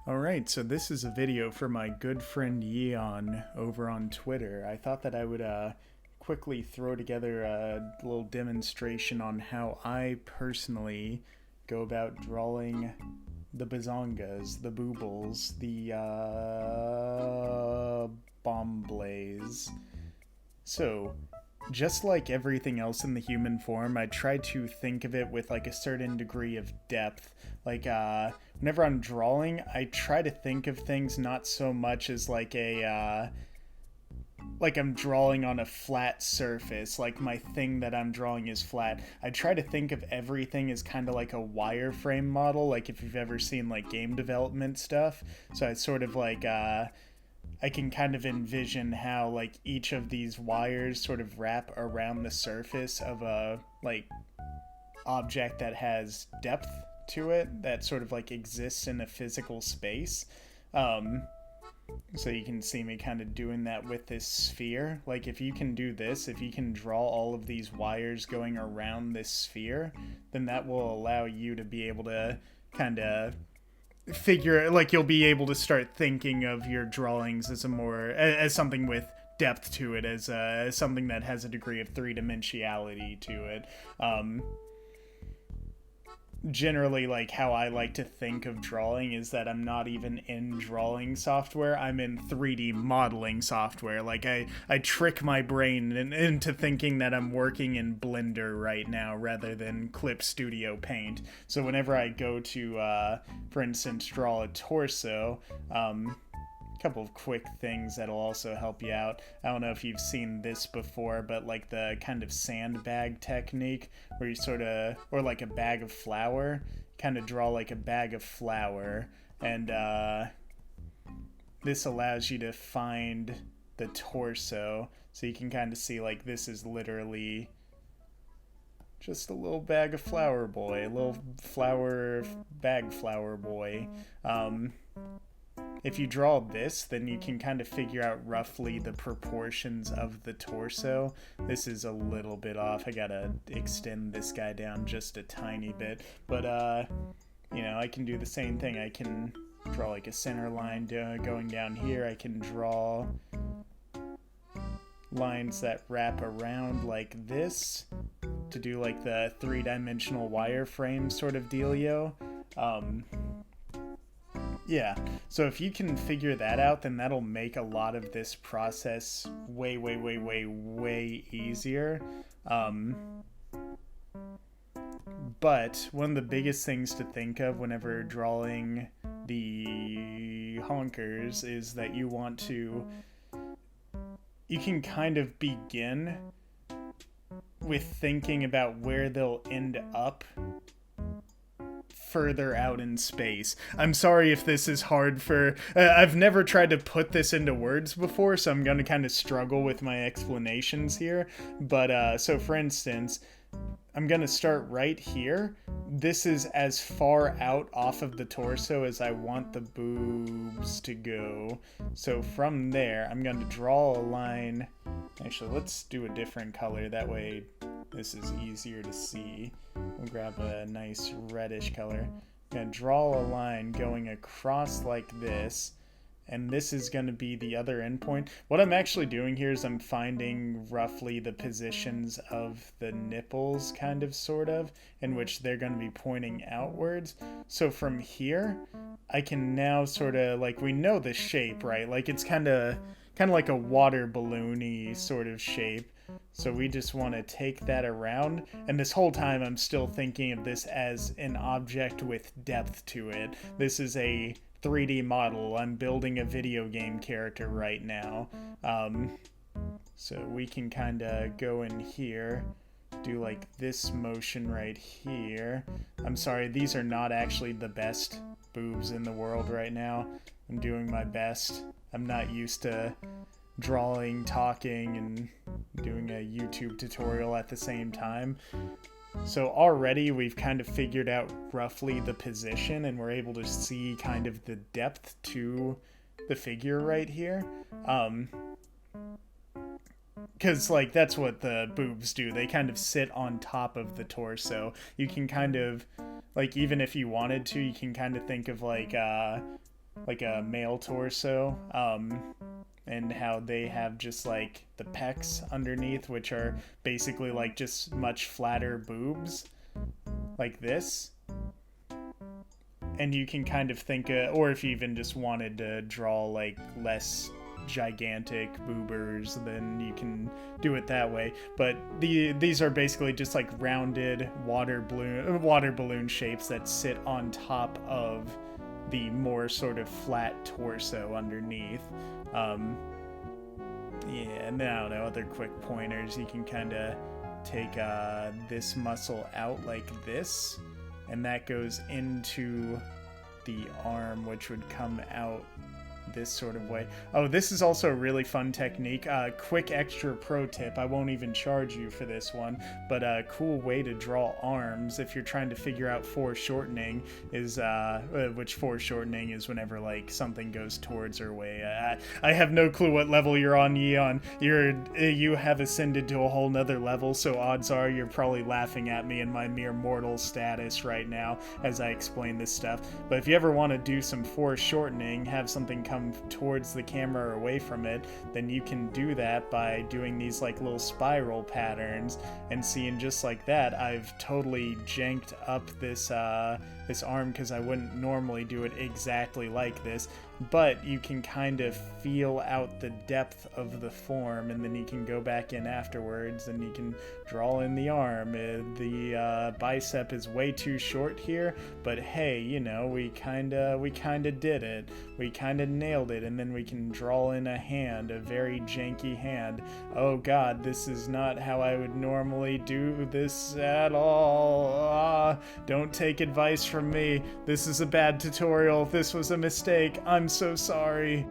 Alright, so this is a video for my good friend Yeon over on Twitter. I thought that I would quickly throw together a little demonstration on how I personally go about drawing the bazongas, the boobles, the bomb blaze. So, just like everything else in the human form, I try to think of it with like a certain degree of depth. Whenever I'm drawing, I try to think of things not so much as like I'm drawing on a flat surface, like my thing that I'm drawing is flat. I try to think of everything as kind of like a wireframe model, like if you've ever seen like game development stuff. So I sort of I can kind of envision how like each of these wires sort of wrap around the surface of a object that has depth to it, that sort of like exists in a physical space. So you can see me kind of doing that with this sphere. Like if you can do this, if you can draw all of these wires going around this sphere, then that will allow you to be able to kind of figure, like you'll be able to start thinking of your drawings as as something with depth to it, as something that has a degree of three-dimensionality to it. Generally, like how I like to think of drawing is that I'm not even in drawing software, I'm in 3D modeling software. Like I trick my brain into thinking that I'm working in Blender right now rather than Clip Studio Paint. So whenever I go to for instance draw a torso, couple of quick things that'll also help you out. I don't know if you've seen this before, but like the kind of sandbag technique where you sort of, or like a bag of flour, kind of draw like a bag of flour, and this allows you to find the torso, so you can kind of see like this is literally just a little bag of flour boy, a little bag flour boy. If you draw this, then you can kind of figure out roughly the proportions of the torso. This is a little bit off. I gotta extend this guy down just a tiny bit. But, you know, I can do the same thing. I can draw like a center line going down here. I can draw lines that wrap around like this to do like the three-dimensional wireframe sort of dealio. Yeah, so if you can figure that out, then that'll make a lot of this process way easier. But one of the biggest things to think of whenever drawing the honkers is that you can kind of begin with thinking about where they'll end up further out in space. I'm sorry if this is hard for... I've never tried to put this into words before, so I'm going to kind of struggle with my explanations here. But, so for instance, I'm going to start right here. This is as far out off of the torso as I want the boobs to go. So from there, I'm going to draw a line. Actually, let's do a different color. That way this is easier to see. We'll grab a nice reddish color. I'm going to draw a line going across like this, and this is going to be the other endpoint. What I'm actually doing here is I'm finding roughly the positions of the nipples, kind of, sort of, in which they're going to be pointing outwards. So from here, I can now sort of, like, we know the shape, right? Like, it's kind of like a water balloon-y sort of shape. So we just want to take that around, and this whole time I'm still thinking of this as an object with depth to it. This is a 3D model. I'm building a video game character right now. So we can kind of go in here, do like this motion right here. I'm sorry, these are not actually the best boobs in the world right now. I'm doing my best. I'm not used to drawing, talking, and doing a YouTube tutorial at the same time. So already we've kind of figured out roughly the position, and we're able to see kind of the depth to the figure right here. Because, like, that's what the boobs do. They kind of sit on top of the torso. You can kind of, like, even if you wanted to, you can kind of think of, like, like a male torso, and how they have just like the pecs underneath, which are basically like just much flatter boobs, like this. And you can kind of think, or if you even just wanted to draw like less gigantic boobers, then you can do it that way. But these are basically just like rounded water balloon shapes that sit on top of the more sort of flat torso underneath. Yeah, and then I don't know, other quick pointers. You can kind of take this muscle out like this, and that goes into the arm, which would come out this sort of way. Oh, this is also a really fun technique. Quick extra pro tip. I won't even charge you for this one, but a cool way to draw arms if you're trying to figure out foreshortening is, which foreshortening is whenever like something goes towards or way. I have no clue what level you're on, Yeon. You have ascended to a whole nother level, so odds are you're probably laughing at me in my mere mortal status right now as I explain this stuff. But if you ever want to do some foreshortening, have something come towards the camera or away from it, then you can do that by doing these like little spiral patterns. And seeing just like that, I've totally janked up this this arm because I wouldn't normally do it exactly like this, but you can kind of feel out the depth of the form, and then you can go back in afterwards and you can draw in the arm. The bicep is way too short here, but hey, you know, we kind of did it. We kind of nailed it, and then we can draw in a hand, a very janky hand. Oh god, this is not how I would normally do this at all. Don't take advice from me. This is a bad tutorial. This was a mistake. I'm so sorry.